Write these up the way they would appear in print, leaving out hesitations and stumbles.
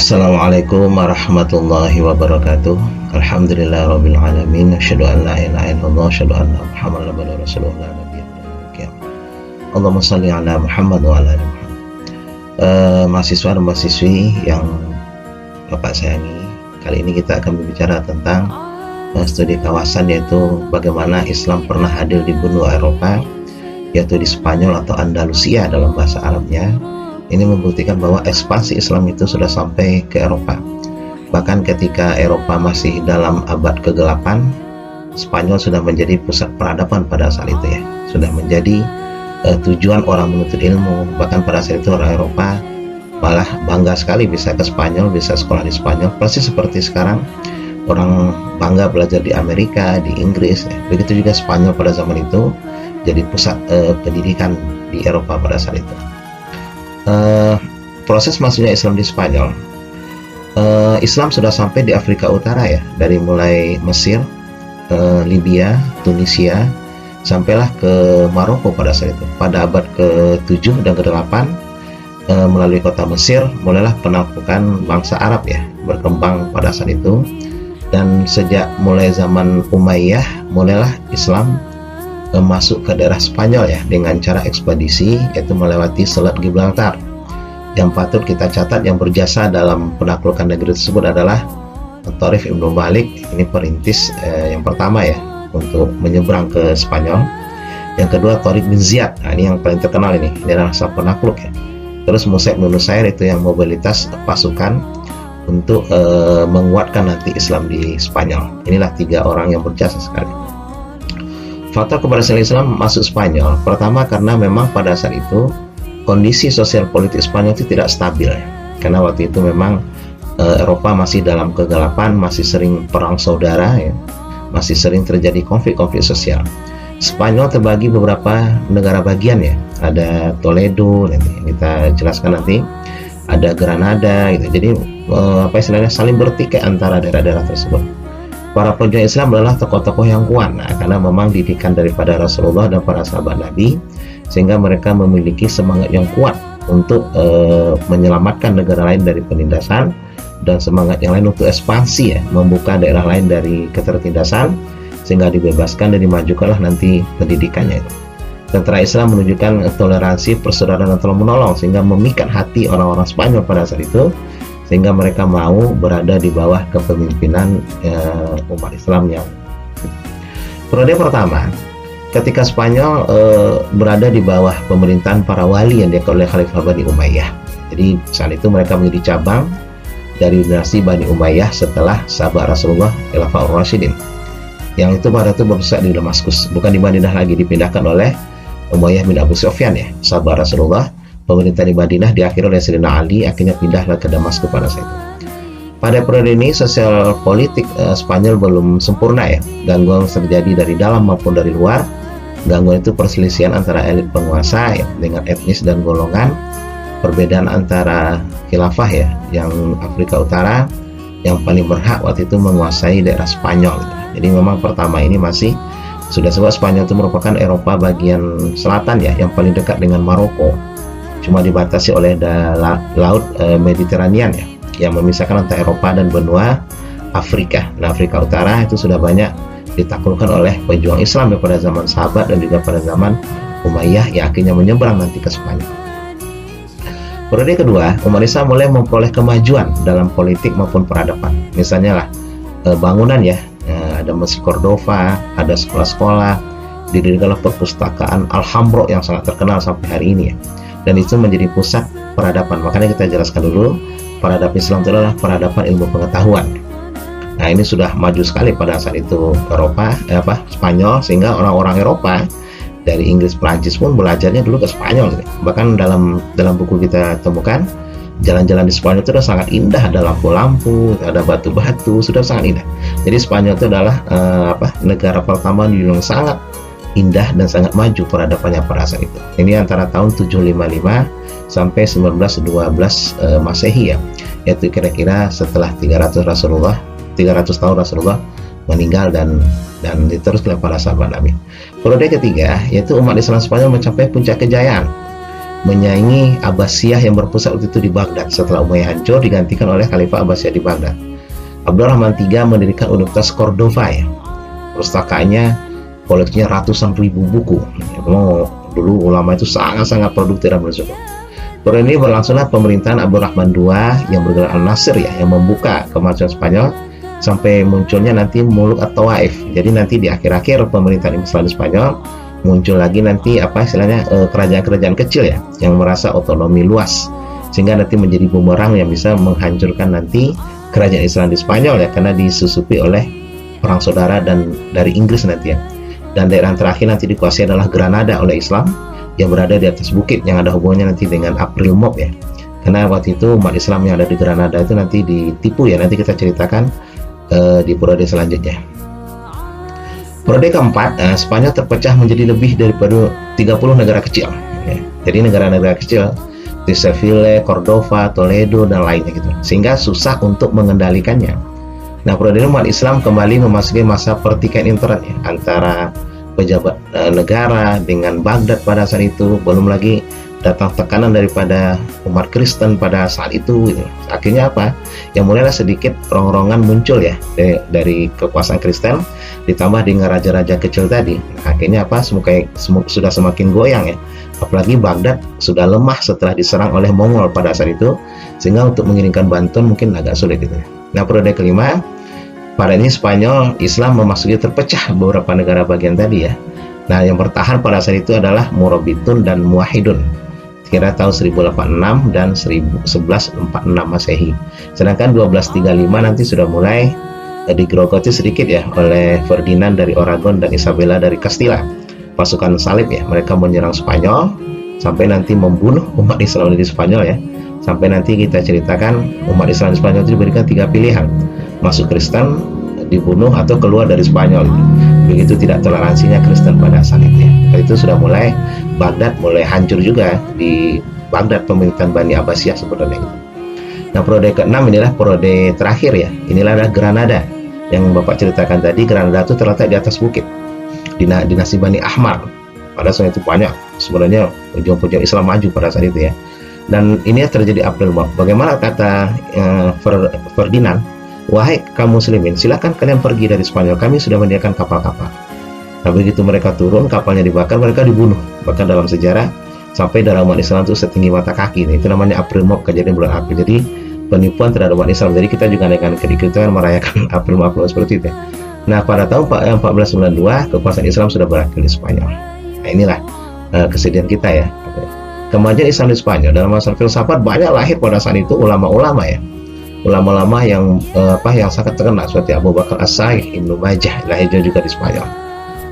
Assalamualaikum warahmatullahi wabarakatuh. Alhamdulillahirabbil alamin. Asyhadu an la ilaha illallah, asyhadu anna Muhammadar rasulullah nabiyana. Allahumma shalli ala Muhammad wa ala ali Muhammad. Mahasiswa dan mahasiswi yang Bapak sayangi, kali ini kita akan berbicara tentang studi kawasan, yaitu bagaimana Islam pernah hadir di benua Eropa, yaitu di Spanyol atau Andalusia dalam bahasa Arabnya. Ini membuktikan bahwa ekspansi Islam itu sudah sampai ke Eropa. Bahkan ketika Eropa masih dalam abad ke-8, Spanyol sudah menjadi pusat peradaban pada saat itu ya. Sudah menjadi tujuan orang menuntut ilmu. Bahkan pada saat itu orang Eropa malah bangga sekali bisa ke Spanyol, bisa sekolah di Spanyol. Persis seperti sekarang orang bangga belajar di Amerika, di Inggris ya. Begitu juga Spanyol pada zaman itu jadi pusat pendidikan di Eropa pada saat itu. Proses masuknya Islam di Spanyol, Islam sudah sampai di Afrika Utara ya, dari mulai Mesir, Libya, Tunisia, sampailah ke Maroko pada saat itu. Pada abad ke-7 dan ke-8 melalui kota Mesir mulailah penaklukan bangsa Arab ya, berkembang pada saat itu. Dan sejak mulai zaman Umayyah mulailah Islam masuk ke daerah Spanyol ya, dengan cara ekspedisi, yaitu melewati Selat Gibraltar. Yang patut kita catat yang berjasa dalam penaklukan negeri tersebut adalah Tarif Ibnu Malik. Ini perintis yang pertama ya untuk menyeberang ke Spanyol. Yang kedua Tariq bin Ziyad, nah, ini yang paling terkenal, ini adalah sang penakluk ya. Terus Mus'ab bin Nusair, itu yang mobilitas pasukan untuk menguatkan nanti Islam di Spanyol. Inilah 3 orang yang berjasa sekali. Faktor keberhasilan Islam masuk Spanyol, pertama karena memang pada saat itu kondisi sosial politik Spanyol itu tidak stabil ya. Karena waktu itu memang Eropa masih dalam kegelapan, masih sering perang saudara ya, masih sering terjadi konflik-konflik sosial. Spanyol terbagi beberapa negara bagian ya, ada Toledo, nanti kita jelaskan nanti, ada Granada gitu. Jadi apa istilahnya, saling bertikai antara daerah-daerah tersebut. Para pejuang Islam adalah tokoh-tokoh yang kuat, nah, karena memang didikan daripada Rasulullah dan para sahabat Nabi, sehingga mereka memiliki semangat yang kuat untuk menyelamatkan negara lain dari penindasan, dan semangat yang lain untuk ekspansi ya, membuka daerah lain dari ketertindasan, sehingga dibebaskan dan dimajukanlah nanti pendidikannya itu. Tentara Islam menunjukkan toleransi, persaudaraan dan tolong menolong, sehingga memikat hati orang-orang Spanyol pada saat itu, sehingga mereka mau berada di bawah kepemimpinan umat Islam yang periode pertama, ketika Spanyol berada di bawah pemerintahan para wali yang diangkat oleh Khalifah Bani Umayyah. Jadi saat itu mereka menjadi cabang dari dinasti Bani Umayyah setelah sahabat Rasulullah Khulafaur Rasyidin, yang itu pada itu berpusat di Damaskus, bukan di Madinah lagi, dipindahkan oleh Umayyah bin Abu Sufyan ya, sahabat Rasulullah. Pemerintah di Madinah diakhiri oleh Sayyidina Ali, akhirnya pindahlah ke Damaskus pada saat itu. Pada periode ini sosial politik Spanyol belum sempurna ya, gangguan terjadi dari dalam maupun dari luar. Gangguan itu perselisihan antara elit penguasa ya, dengan etnis dan golongan, perbedaan antara khilafah ya, yang Afrika Utara yang paling berhak waktu itu menguasai daerah Spanyol gitu. Jadi memang pertama ini masih sudah sebab Spanyol itu merupakan Eropa bagian selatan ya, yang paling dekat dengan Maroko. Cuma dibatasi oleh laut Mediterranean ya, yang memisahkan antara Eropa dan benua Afrika. Nah, Afrika Utara itu sudah banyak ditaklukkan oleh pejuang Islam ya, pada zaman sahabat dan juga pada zaman Umayyah, yang akhirnya menyeberang nanti ke Spanyol. Periode kedua, umat Islam mulai memperoleh kemajuan dalam politik maupun peradaban. Misalnya lah bangunan ya, ada Masjid Cordova, ada sekolah-sekolah, didirikanlah perpustakaan Alhambra yang sangat terkenal sampai hari ini ya. Dan itu menjadi pusat peradaban. Makanya kita jelaskan dulu, peradaban Islam itu adalah peradaban ilmu pengetahuan. Nah, ini sudah maju sekali pada saat itu Eropa, Spanyol, sehingga orang-orang Eropa dari Inggris, Prancis pun belajarnya dulu ke Spanyol gitu. Bahkan dalam buku kita temukan jalan-jalan di Spanyol itu sudah sangat indah, ada lampu-lampu, ada batu-batu, sudah sangat indah. Jadi Spanyol itu adalah negara pertama yang sangat indah dan sangat maju peradabannya pada saat itu. Ini antara tahun 755 sampai 1912 Masehi ya, yaitu kira-kira setelah 300 tahun Rasulullah meninggal dan diteruskan para sahabat Nabi. Periode ketiga, yaitu umat Islam Spanyol mencapai puncak kejayaan menyaingi Abbasiyah yang berpusat waktu itu di Baghdad. Setelah Umayyah hancur, digantikan oleh Khalifah Abbasiyah di Baghdad. Abdurrahman III mendirikan Universitas Cordova ya. Pustakaannya, koleksinya ratusan ribu buku. Memang dulu ulama itu sangat-sangat produktif dalam menulis hukum. Periode ini berlangsunglah pemerintahan Abdurrahman II yang bergerak Al-Nasir ya, yang membuka kemajuan Spanyol sampai munculnya nanti Muluk At-Tawaif. Jadi nanti di akhir-akhir pemerintahan Islam di Spanyol muncul lagi nanti apa istilahnya kerajaan-kerajaan kecil ya yang merasa otonomi luas, sehingga nanti menjadi bumerang yang bisa menghancurkan nanti kerajaan Islam di Spanyol ya, karena disusupi oleh perang saudara dan dari Inggris nanti ya. Dan daerah terakhir nanti dikuasai adalah Granada oleh Islam yang berada di atas bukit yang ada hubungannya nanti dengan April Mop ya, karena waktu itu umat Islam yang ada di Granada itu nanti ditipu ya, nanti kita ceritakan di periode selanjutnya. Periode keempat, Spanyol terpecah menjadi lebih daripada 30 negara kecil ya. Jadi negara-negara kecil di Seville, Cordova, Toledo dan lainnya gitu, sehingga susah untuk mengendalikannya. Nah, periode ini umat Islam kembali memasuki masa pertikaian internet ya, antara pejabat negara dengan Baghdad pada saat itu. Belum lagi datang tekanan daripada umat Kristen pada saat itu gitu. Akhirnya apa? Yang mulailah sedikit rongrongan muncul ya dari kekuasaan Kristen ditambah dengan raja-raja kecil tadi. Akhirnya apa? Sudah semakin goyang ya. Apalagi Baghdad sudah lemah setelah diserang oleh Mongol pada saat itu, sehingga untuk mengirimkan bantuan mungkin agak sulit gitu. Nah, periode kelima, pada ini Spanyol Islam memasuki terpecah beberapa negara bagian tadi ya. Nah, yang bertahan pada saat itu adalah Murabitun dan Muwahhidun kira tahun 1086 dan 1146 Masehi. Sedangkan 1235 nanti sudah mulai digerogoti sedikit ya oleh Ferdinand dari Aragon dan Isabella dari Castilla. Pasukan salib ya, mereka menyerang Spanyol sampai nanti membunuh umat Islam di Spanyol ya. Sampai nanti kita ceritakan umat Islam di Spanyol itu diberikan 3 pilihan: masuk Kristen, dibunuh, atau keluar dari Spanyol. Begitu tidak toleransinya Kristen pada saat itu ya. Itu sudah mulai Baghdad mulai hancur juga di Baghdad, pemerintahan Bani Abbasiyah sebenarnya gitu. Nah, periode ke-6 inilah periode terakhir ya. Inilah adalah Granada yang Bapak ceritakan tadi. Granada itu terletak di atas bukit, dinasti Bani Ahmad. Pada saat itu banyak sebenarnya pejuang-pejuang Islam maju pada saat itu ya. Dan ini terjadi April Mop. Bagaimana kata Ferdinand? Wahai kaum muslimin, silakan kalian pergi dari Spanyol, kami sudah menyediakan kapal-kapal. Nah, begitu mereka turun, kapalnya dibakar, mereka dibunuh. Bahkan dalam sejarah sampai darah umat Islam itu setinggi mata kaki. Itu namanya April Mop, kejadian bulan April. Jadi penipuan terhadap umat Islam. Jadi kita juga dengan kedikituan merayakan April Mop seperti itu. Nah, pada tahun 1492 kekuasaan Islam sudah berakhir di Spanyol. Nah, inilah kesedihan kita ya. Kemajuan Islam di Spanyol dalam masalah filsafat banyak lahir pada saat itu ulama-ulama ya. Ulama-ulama yang yang sangat terkenal seperti Abu Bakar As-Sa'ih, Ibnu Majah lahir juga di Spanyol.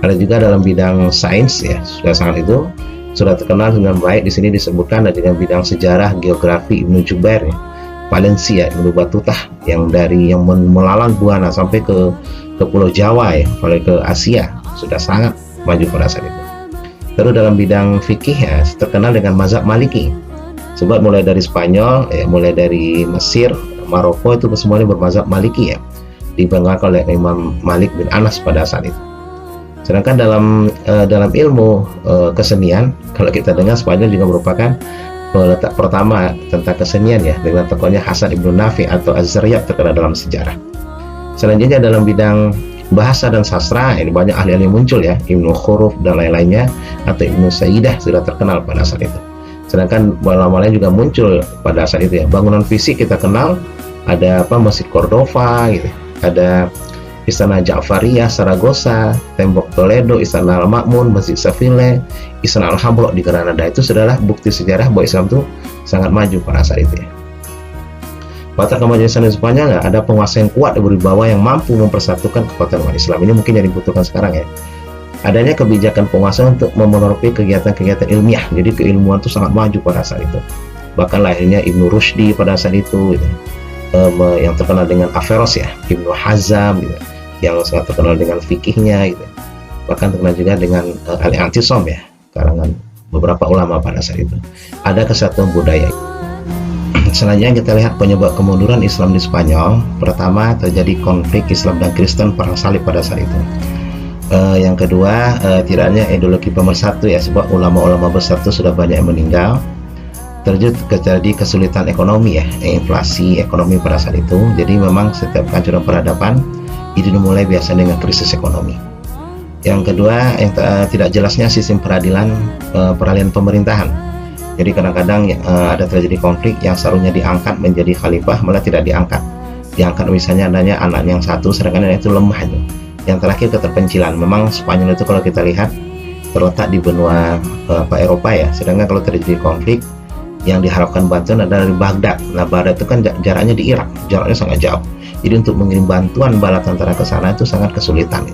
Ada juga dalam bidang sains ya, sudah terkenal dengan baik. Di sini disebutkan ada dengan bidang sejarah, geografi Ibnu Jubair ya. Valencia, Ibnu Batutah yang melalang buana sampai ke Pulau Jawa ya, sampai ke Asia, sudah sangat maju pada saat itu. Terus dalam bidang fikih ya, terkenal dengan mazhab Maliki. Sebab mulai dari Spanyol ya, mulai dari Mesir, Maroko itu semuanya bermazhab Maliki ya, dibanggakan oleh Imam Malik bin Anas pada saat itu. Sedangkan dalam ilmu kesenian, kalau kita dengar Spanyol juga merupakan peletak pertama tentang kesenian ya, dengan tokohnya Hasan Ibnu Nafi atau Az-Zaryab terkenal dalam sejarah. Selanjutnya dalam bidang bahasa dan sastra, ini banyak ahli-ahli muncul ya, Ibnu Khuruf dan lain-lainnya, atau Ibnu Sayyidah sudah terkenal pada saat itu. Sedangkan ulama lain juga muncul pada saat itu ya. Bangunan fisik kita kenal, ada Masjid Cordova gitu, ada Istana Ja'fariyah Saragossa, tembok Toledo, Istana Al-Ma'mun, Masjid Seville, Istana Al-Hamra di Granada. Itu adalah bukti sejarah bahwa Islam itu sangat maju pada saat itu ya. Pada kemajuan Islam di Spanyol ada penguasa yang kuat berwibawa yang mampu mempersatukan kekuatan umat Islam. Ini mungkin yang dibutuhkan sekarang ya. Adanya kebijakan penguasa untuk memenuhi kegiatan-kegiatan ilmiah. Jadi keilmuan itu sangat maju pada saat itu. Bahkan lahirnya Ibnu Rushdi pada saat itu gitu. Yang terkenal dengan Averroes ya, Ibnu Hazm gitu, yang sangat terkenal dengan fikihnya gitu. Bahkan terkenal juga dengan Al-I'tisom ya, karangan beberapa ulama pada saat itu. Ada kesatuan budaya. Selanjutnya kita lihat penyebab kemunduran Islam di Spanyol. Pertama, terjadi konflik Islam dan Kristen, perang salib pada saat itu. Yang kedua, tidak hanya ideologi pemersatu ya, sebab ulama-ulama besar itu sudah banyak yang meninggal. terjadi kesulitan ekonomi ya, inflasi ekonomi pada saat itu. Jadi memang setiap kehancuran peradaban itu dimulai biasa dengan krisis ekonomi. Yang kedua, yang tidak jelasnya sistem peradilan, peralihan pemerintahan. Jadi kadang-kadang ada terjadi konflik yang seharusnya diangkat menjadi khalifah malah tidak diangkat. Diangkat misalnya adanya anak yang satu, sedangkan itu lemah itu. Yang terakhir keterpencilan. Memang Spanyol itu kalau kita lihat terletak di benua Eropa ya. Sedangkan kalau terjadi konflik yang diharapkan bantuan adalah dari Baghdad. Nah, Baghdad itu kan jaraknya di Irak, jaraknya sangat jauh. Jadi untuk mengirim bantuan bala tentara ke sana itu sangat kesulitan.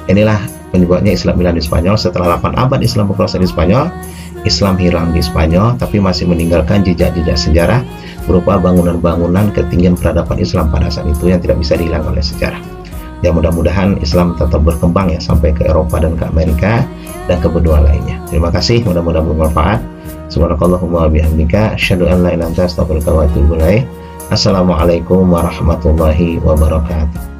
Inilah penyebabnya Islam hilang di Spanyol. Setelah 8 abad Islam berkuasa di Spanyol, Islam hilang di Spanyol, tapi masih meninggalkan jejak-jejak sejarah berupa bangunan-bangunan ketinggian peradaban Islam pada saat itu yang tidak bisa dihilang oleh sejarah. Ya, mudah-mudahan Islam tetap berkembang ya sampai ke Eropa dan ke Amerika dan ke benua lainnya. Terima kasih, mudah-mudahan bermanfaat. Subhanakallahumma wa bihamdika, asyhadu an la ilaha illa anta, astaghfiruka wa atubu ilaik. Assalamualaikum warahmatullahi wabarakatuh.